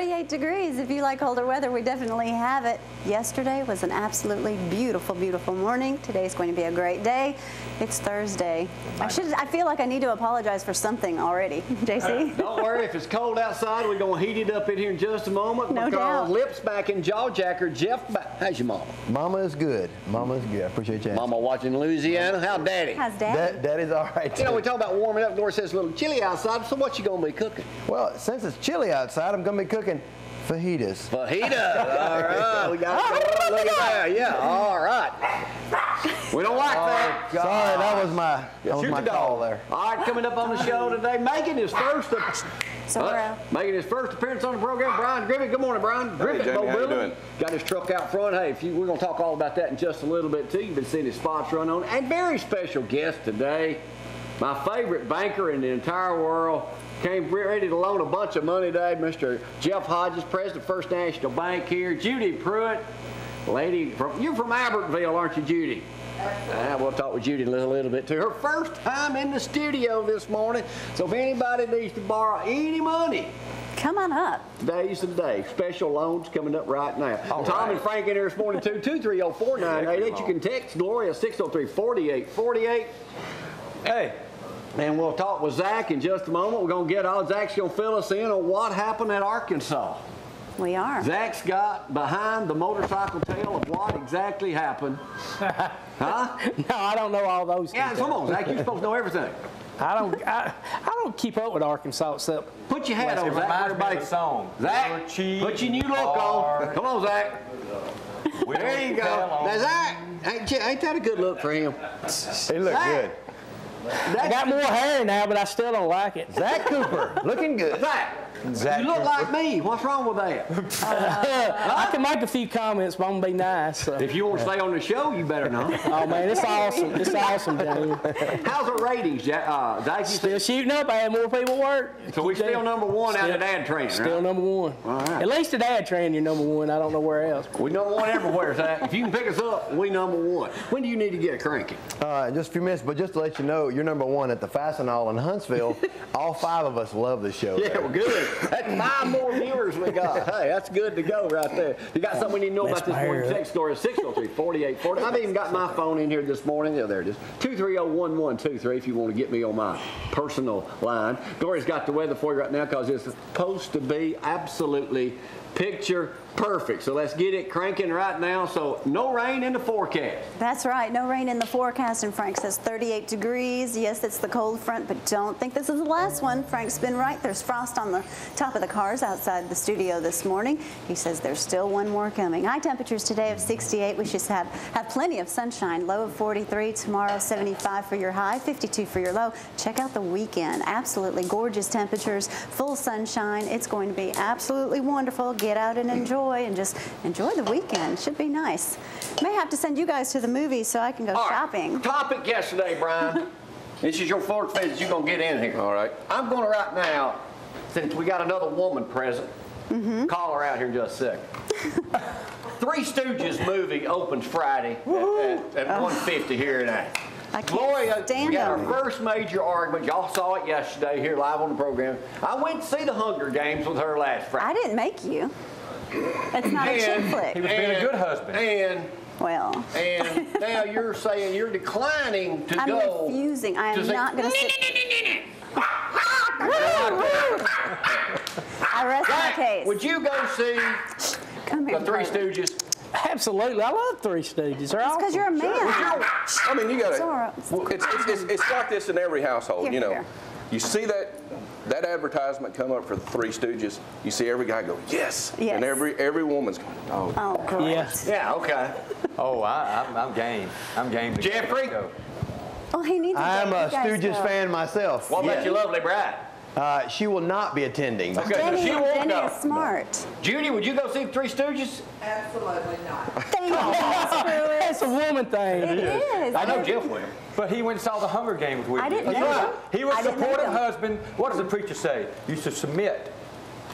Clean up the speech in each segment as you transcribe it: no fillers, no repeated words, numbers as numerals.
38 degrees. If you like colder weather, we definitely have it. Yesterday was an absolutely beautiful, beautiful morning. Today's going to be a great day. It's Thursday. I feel like I need to apologize for something already. JC? Don't worry, if it's cold outside, we're going to heat it up in here in just a moment. No doubt. Lips back in jaw jacker. Jeff, how's your mama? Mama is good. Mama is good. I appreciate you asking. Mama watching Louisiana. How's Daddy? How's Daddy? Daddy's all right, too. You know, we talk about warming up. Gloria says it's a little chilly outside, so what you going to be cooking? Well, since it's chilly outside, I'm going to be cooking fajitas. Fajitas. All right. We got it. Look at that. Yeah. All right. We don't like that. God. Sorry, that was my call there. All right, coming up on the show today, making his first appearance on the program, Brian Griffin. Good morning, Brian. Griffin, hey, Jamie, how you doing? Got his truck out front. Hey, we're going to talk all about that in just a little bit, too. You've been seeing his spots run on. And very special guest today, my favorite banker in the entire world. Came ready to loan a bunch of money today, Mr. Jeff Hodges, President of First National Bank here. Judy Pruitt, lady you're from Albertville, aren't you, Judy? We'll talk with Judy in a little bit too. Her first time in the studio this morning. So if anybody needs to borrow any money, come on up. Today's the day. Special loans coming up right now. Tom and Frank in here this morning too. 230-4988. You can text Gloria 603-4848. Hey. And we'll talk with Zack in just a moment. We're going to get Zack's going to fill us in on what happened at Arkansas. We are. Zack's got behind the motorcycle tale of what exactly happened. Huh? No, I don't know all those Yeah, details. come on, Zack. You're supposed to know everything. I don't keep up with Arkansas except. Put your hat on, Zack. Everybody. Song. Zack, put your new look on. Come on, Zack. There you go. Now, Zack, ain't that a good look for him? He looked good. I got more hair now, but I still don't like it. Zack Cooper, looking good. Zack, you look like me. What's wrong with that? I can make a few comments, but I'm going to be nice. So. If you want to stay on the show, you better know. Oh, man, it's awesome. It's awesome, Jamie. How's the ratings, Zack? Still shooting up. I had more people work. So we're still number one out of dad training, Still number one. All right. At least at dad training, you're number one. I don't know where else. We number one everywhere, Zack. If you can pick us up, we number one. When do you need to get it cranking? Just a few minutes, but just to let you know, you're number one at the Fastenal in Huntsville. All 5 of us love the show. Yeah, we're good. That's 5 more viewers we got. Hey, that's good to go right there. You got something we need to know about this morning? Text Gloria 603-4840. I've even got my phone in here this morning. Yeah, there it is. 230-1123 if you want to get me on my personal line. Gloria's got the weather for you right now because it's supposed to be absolutely picture perfect. So let's get it cranking right now. So no rain in the forecast. That's right. No rain in the forecast. And Frank says 38 degrees. Yes, it's the cold front, but don't think this is the last one. Frank's been right. There's frost on the top of the cars outside the studio this morning. He says there's still one more coming. High temperatures today of 68. We should have plenty of sunshine. Low of 43. Tomorrow 75 for your high, 52 for your low. Check out the weekend. Absolutely gorgeous temperatures. Full sunshine. It's going to be absolutely wonderful. Get out and enjoy. And just enjoy the weekend. Should be nice. May have to send you guys to the movies so I can go shopping. Topic yesterday, Brian. This is your fourth phase. You're going to get in here. All right. I'm going to right now, since we got another woman present, call her out here in just a second. Three Stooges movie opens Friday at 1:50 here tonight. Gloria, we got our first major argument. Y'all saw it yesterday here live on the program. I went to see the Hunger Games with her last Friday. I didn't make you. It's not a chick flick. He was being a good husband. And now you're saying you're declining to go. I'm refusing. I am not going to sit. I rest my case. Would you go see the Three Stooges? Absolutely. I love Three Stooges. It's because you're a man. I mean, you got to. It's like this in every household. You know, you see that advertisement come up for the Three Stooges, you see every guy go, yes. And every woman's going, oh great. Yes. Yeah, okay. Oh, I'm game. I'm game to Jeffrey? go. Oh, he needs to I'm a Stooges fan myself. What about your lovely bride? She will not be attending. Okay, Denny, she won't Denny go. is smart. Judy, would you go see the Three Stooges? Absolutely not. Thank you, Pruitt. It's a woman thing. It is. I know Jeff will. But he went and saw the Hunger Games with you. I didn't know. He was a I didn't know supportive him. husband. What does the preacher say? You should submit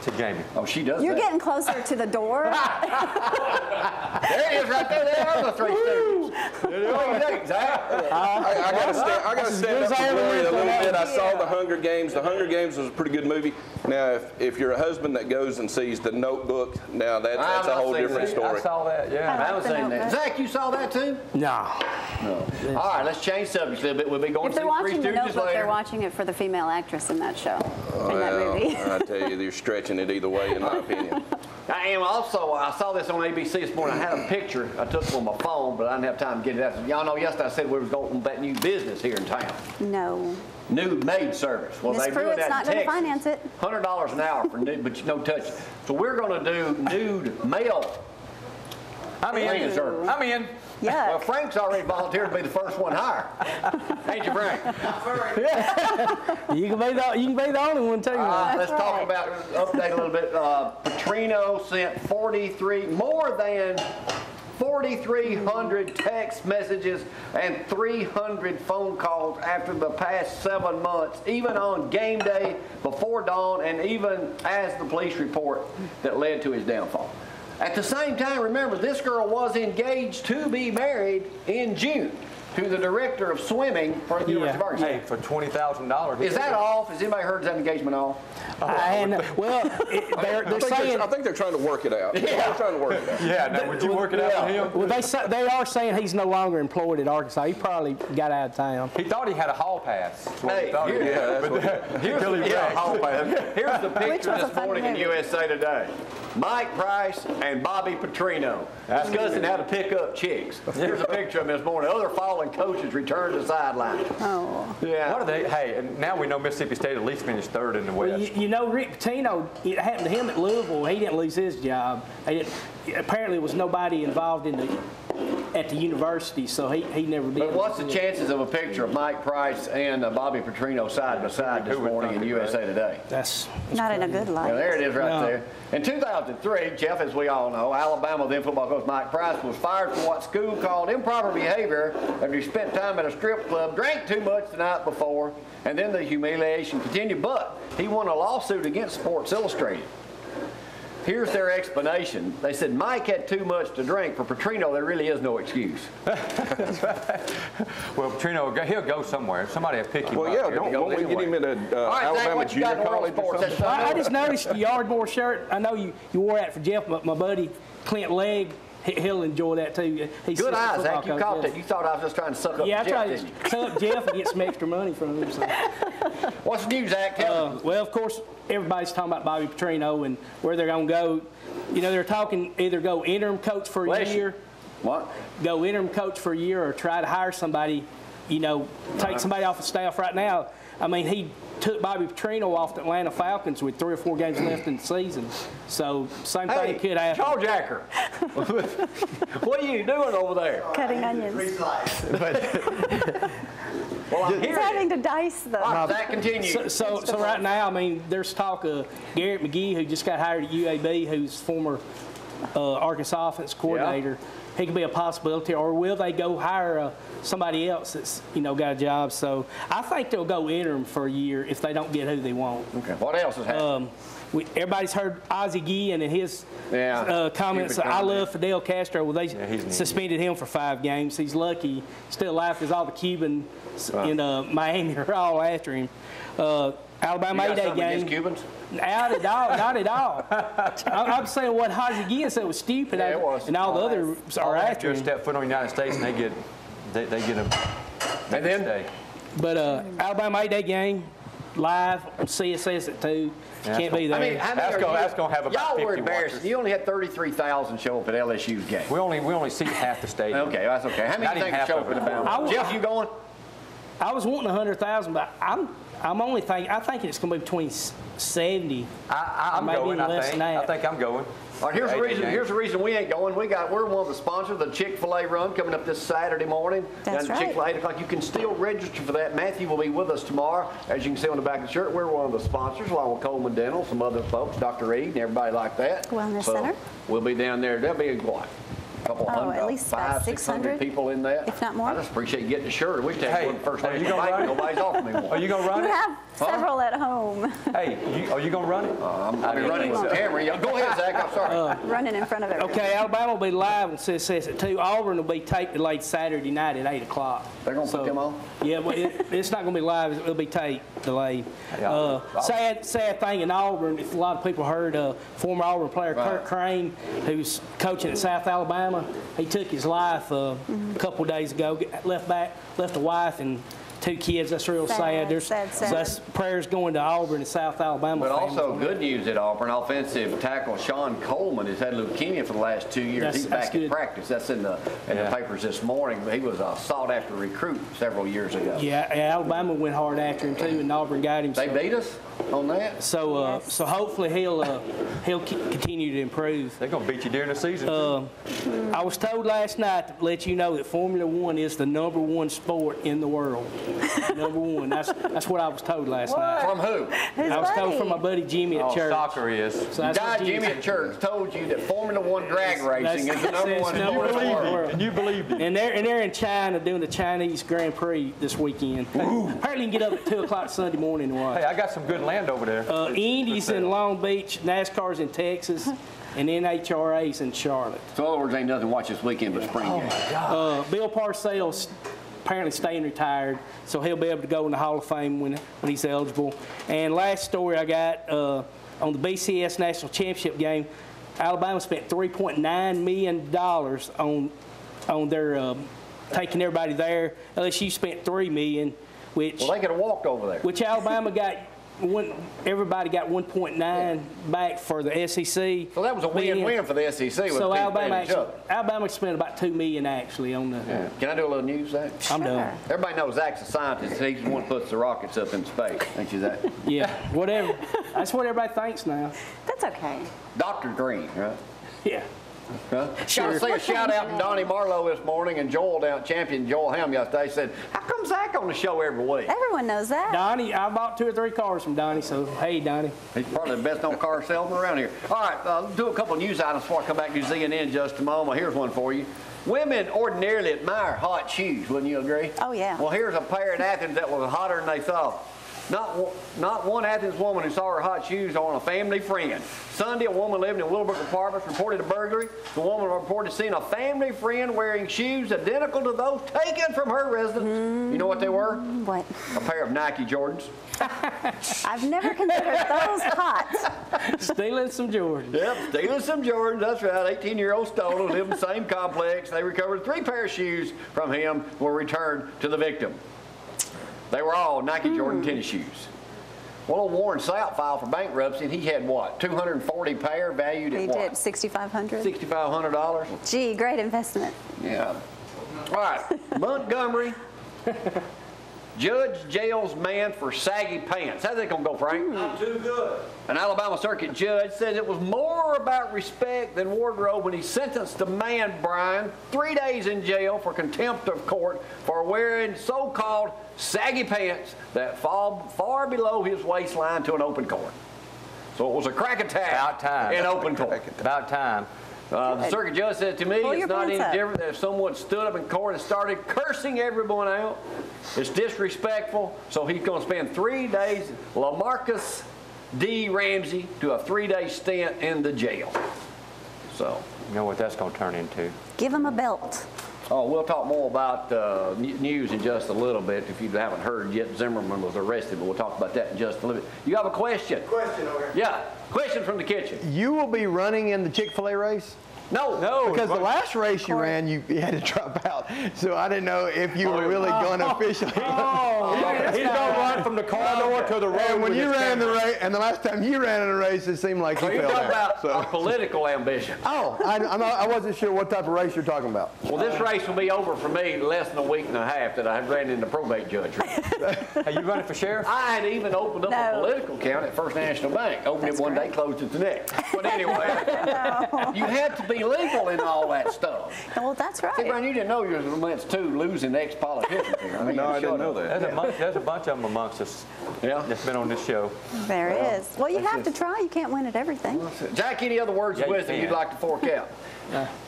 to Jamie. Oh, she does You're that. getting closer to the door. There it is right there. There are the three students. What do you think, Zach? I got to stand up for Gloria a little bit. I saw The Hunger Games. The Hunger Games was a pretty good movie. Now, if you're a husband that goes and sees The Notebook, now that's a whole different story. I saw that, yeah. I haven't seen that. Zach, you saw that too? No. No. All right, let's change subjects a little bit. We'll be going If to they're see Three watching The Stooges Notebook, later. they're watching it for the female actress in that show, in that movie. I tell you, they're stretching it either way, in my opinion. I am also, I saw this on ABC this morning. I had a picture I took on my phone, but I didn't have time to get it out. Y'all know yesterday I said we was going to that new business here in town. No. Nude maid service. Well, Miss they're doing Pruitt's that not in going to Texas. finance it. $100 an hour for nude, but no touch. So we're going to do nude male I'm in. service. I'm in. Yeah. Well, Frank's already volunteered to be the first one hired. Ain't you, Frank? You can be the only one too. Let's talk about, update a little bit. Petrino sent more than 4,300 text messages and 300 phone calls after the past 7 months, even on game day, before dawn, and even as the police report that led to his downfall. At the same time, remember, this girl was engaged to be married in June to the director of swimming for the University of Arkansas. Hey, for $20,000. Is that off? Has anybody heard that engagement off? They're saying. I think they're trying to work it out. Yeah. They're trying to work it out. Yeah, now would you work it out with him? Well, they are saying he's no longer employed at Arkansas. He probably got out of town. He thought he had a hall pass. That's what he thought he did. Here's the Which picture was a this fun morning in movie. USA Today. Mike Price and Bobby Petrino discussing how to pick up chicks. Here's a picture of them this morning. Other fallen coaches return to the sideline. Oh. Yeah. What are they? Hey, and now we know Mississippi State at least finished third in the West. Well, you know, Rick Pitino, it happened to him at Louisville. He didn't lose his job. Apparently, there was nobody involved at the university, so he never did. But what's the chances of a picture of Mike Price and Bobby Petrino side by side this morning in USA Today? That's Not in a good light. Yeah, there it is right No. there. In 2003, Jeff, as we all know, Alabama then football coach Mike Price was fired for what school called improper behavior after he spent time at a strip club, drank too much the night before, and then the humiliation continued. But he won a lawsuit against Sports Illustrated. Here's their explanation. They said Mike had too much to drink. For Petrino, there really is no excuse. Well, Petrino, he'll go somewhere. Somebody will pick him Well, up. yeah, here. don't we get him in an Alabama junior college or something? I just noticed the Yardmore shirt. I know you wore that for Jeff, but my buddy Clint Legg, he'll enjoy that too. He's Good eyes, football Zach. You coach, caught yes. that. You thought I was just trying to suck up Yeah, I Jeff, tried didn't you? to suck Jeff and get some extra money from him. So. What's new, Zach? Tell me. Well, of course, everybody's talking about Bobby Petrino and where they're going to go. You know, they're talking either go interim coach for a year. What? Go interim coach for a year or try to hire somebody, you know, take somebody off the staff right now. I mean, he took Bobby Petrino off the Atlanta Falcons with 3 or 4 games left in the season. So, same thing could happen. Jawjacker. What are you doing over there? Cutting onions. Well, I'm He's hearing having it. to dice the. That continues. So right now, I mean, there's talk of Garrett McGee, who just got hired at UAB, who's former Arkansas offense coordinator. Yeah. He could be a possibility, or will they go hire somebody else that's, you know, got a job? So I think they'll go interim for a year if they don't get who they want. Okay. What else is happening? Everybody's heard Ozzie Guillen and his comments. I love Fidel Castro. Well, they suspended him for 5 games. He's lucky, still alive, because all the Cubans in Miami are all after him. Alabama A-Day game. Cubans? Not at all. I'm saying what Ozzie Guillen said was stupid, Yeah, it was. and all the others are after him. Just step foot on the United States, and they get a. And then? Stay. But Alabama A-Day game, live, CSS at 2. Yeah, Can't be there. I mean, how many That's going to have about y'all 50 were embarrassed. watchers. You only had 33,000 show up at LSU's game. We only seat half the stadium. Okay, that's okay. How Not many even think half show of up at it. the Bama? Jeff, you going? I was wanting 100,000, but I'm only thinking. I think it's going to be between 70. I'm Maybe going. less than that. I think I'm going. All right, here's the reason we ain't going. We're one of the sponsors of the Chick-fil-A run coming up this Saturday morning. That's down to Chick-fil-A 8 o'clock. You can still register for that. Matthew will be with us tomorrow. As you can see on the back of the shirt, we're one of the sponsors, along with Coleman Dental, some other folks, Dr. Reed, and everybody like that. Wellness Center. We'll be down there. There'll be what? couple hundred, at least 600 people in that. if not more. I just appreciate getting the shirt. We take one first day. Nobody's offering me one. Are you going to run You it? have several at home. Hey, are you going to run it? I'll be running with the camera. Go ahead, Zach. I'm sorry. Running in front of everyone. Okay, Alabama will be live on CSS at 2. Auburn will be taped delayed Saturday night at 8 o'clock. They're going to put them on? Yeah, but it's not going to be live. It'll be taped delayed. Sad thing in Auburn, if a lot of people heard, former Auburn player Kurt Crane, who's coaching at South Alabama, he took his life a couple days ago, left a wife and 2 kids. That's real sad. So that's prayers going to Auburn and South Alabama. But also good news at Auburn. Offensive tackle Sean Coleman has had leukemia for the last 2 years. He's back in practice. That's in the papers this morning. He was a sought-after recruit several years ago. Yeah, Alabama went hard after him too, and Auburn got him. They beat us on that. So so hopefully he'll continue to improve. They're going to beat you during the season. I was told last night to let you know that Formula One is the #1 sport in the world. #1. That's what I was told last night. From who? I was told from my buddy Jimmy at church. Soccer is. So that's Guy Jimmy at church told you that Formula One drag racing is the #1 sport in the world. And you believed it. And they're in China doing the Chinese Grand Prix this weekend. Apparently you can get up at 2 o'clock Sunday morning and watch. Hey, I got some good land over there. Indy's in Long Beach, NASCAR's in Texas, and NHRA's in Charlotte. So in other words, ain't nothing to watch this weekend but spring games. Bill Parcells apparently staying retired, so he'll be able to go in the Hall of Fame when he's eligible. And last story I got on the BCS National Championship game, Alabama spent $3.9 million on their taking everybody there. LSU spent $3 million, which they could have walked over there. Which Alabama got. Everybody got 1.9 back for the SEC. So that was a win-win for the SEC. So Alabama spent about $2 million actually on the. Yeah. Can I do a little news, Zach? I'm done. Everybody knows Zach's a scientist. He's the one who puts the rockets up in space. Ain't you, Zach? Yeah, whatever. That's what everybody thinks now. That's okay. Dr. Green, right? Yeah. Got to say a shout out to Donnie Marlowe this morning and champion Joel Helm yesterday. Said, how come Zach on the show every week? Everyone knows that. Donnie, I bought 2 or 3 cars from Donnie, so hey, Donnie. He's probably the best known car salesman around here. All right, let's do a couple of news items before I come back to CNN in just a moment. Here's one for you. Women ordinarily admire hot shoes, wouldn't you agree? Oh, yeah. Well, here's a pair in Athens that was hotter than they thought. Not one Athens woman who saw her hot shoes on a family friend. Sunday, a woman living in Willowbrook Apartments reported a burglary. The woman reported seeing a family friend wearing shoes identical to those taken from her residence. You know what they were? What? A pair of Nike Jordans. I've never considered those hot. Stealing some Jordans. Yep, stealing some Jordans. That's right. 18-year-old stole them, lived in the same complex. They recovered 3 pair of shoes from him, were returned to the victim. They were all Nike Jordan tennis shoes. Well, old Warren Sapp filed for bankruptcy, and he had what, 240 pair valued at what? He did, $6,500. $6,500. Gee, great investment. Yeah. All right, Montgomery. Judge jails man for saggy pants. How's that going to go, Frank? Not too good. An Alabama circuit judge says it was more about respect than wardrobe when he sentenced the man, Brian, 3 days in jail for contempt of court for wearing so-called saggy pants that fall far below his waistline to an open court. So it was a crack attack in open court. About time. The circuit judge said to me, it's not any different than if someone stood up in court and started cursing everyone out. It's disrespectful, so he's going to spend 3 days. LaMarcus D. Ramsey to a 3-day stint in the jail. So, you know what that's going to turn into? Give him a belt. Oh, we'll talk more about news in just a little bit. If you haven't heard yet, Zimmerman was arrested, but we'll talk about that in just a little bit. You have a question? Question over here. Yeah, question from the kitchen. You will be running in the Chick-fil-A race? No. Because the last race you ran, you had to drop out. So I didn't know if you were really going to officially. He's going to run from the car door to the road. And when you ran the race, and the last time you ran in a race, it seemed like you fell down. About our political ambition. Oh, I wasn't sure what type of race you're talking about. Well, this race will be over for me in less than a week and a half that I ran in the probate judge. Are you running for sheriff? I had even opened up a political account at First National Bank. Opened it one day, closed it the next. But anyway, you have to be legal in all that stuff. Well, that's right. See, Brian, you didn't know you were amongst 2 losing ex-politicians here. No, I didn't know that. There's a bunch of them among amongst us. Yeah. That's been on this show. There is. Well, you have to try. You can't win at everything. Jack, any other words of wisdom you'd like to fork out?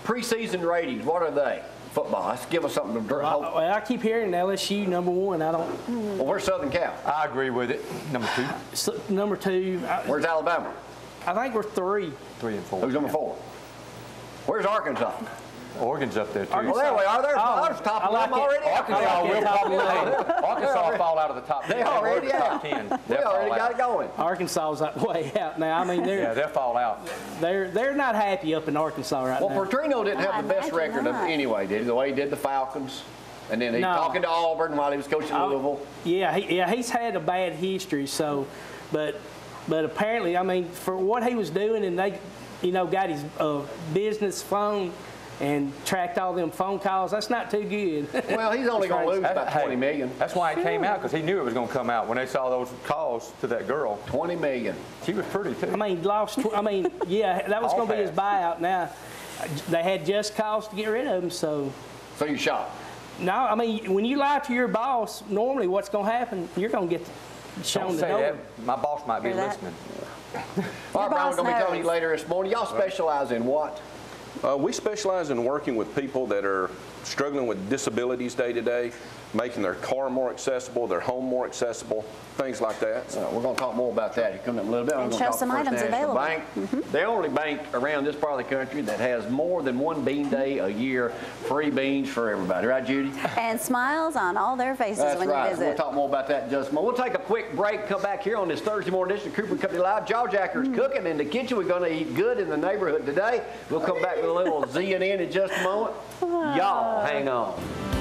Preseason ratings, what are they? Football. Let's give us something to hope. Well, I keep hearing LSU #1. I don't. Well, where's Southern Cal? I agree with it. #2. #2. Where's Alabama? I think we're 3. 3 and 4. Who's #4? Where's Arkansas? Oregon's up there too. Well, there we are. There's top of them already. Arkansas will probably Arkansas fall out of the top 10. They already top 10. They already got it going. Arkansas's way out now. I mean, they'll fall out. They're not happy up in Arkansas right now. Well, Petrino didn't have the best record anyway, did he? The way he did the Falcons. And then he's talking to Auburn while he was coaching Louisville. Yeah, he's had a bad history. So, but apparently, I mean, for what he was doing, and they, got his business phone and tracked all them phone calls. That's not too good. Well, he's only going to lose about $20 million. That's why it came out, because he knew it was going to come out when they saw those calls to that girl. $20 million. She was pretty too. I mean, yeah, that was going to be his buyout. Now, they had just cause to get rid of him, so. So you're shocked? No, I mean, when you lie to your boss, normally what's going to happen, you're going to get shown the door. My boss might be listening. All right, Brian, we're going to be telling you later this morning. Y'all specialize in what? We specialize in working with people that are struggling with disabilities day to day, making their car more accessible, their home more accessible, things like that. So we're going to talk more about that. You come up a little bit. And show some items available. Bank. The only bank around this part of the country that has more than one bean day a year, free beans for everybody. Right, Judy? And smiles on all their faces when you visit. We'll talk more about that in just a moment. We'll take a quick break, come back here on this Thursday morning edition of Cooper Company Live. Jaw Jacker's cooking in the kitchen. We're going to eat good in the neighborhood today. We'll come back with a little Z&N in just a moment. Y'all hang on.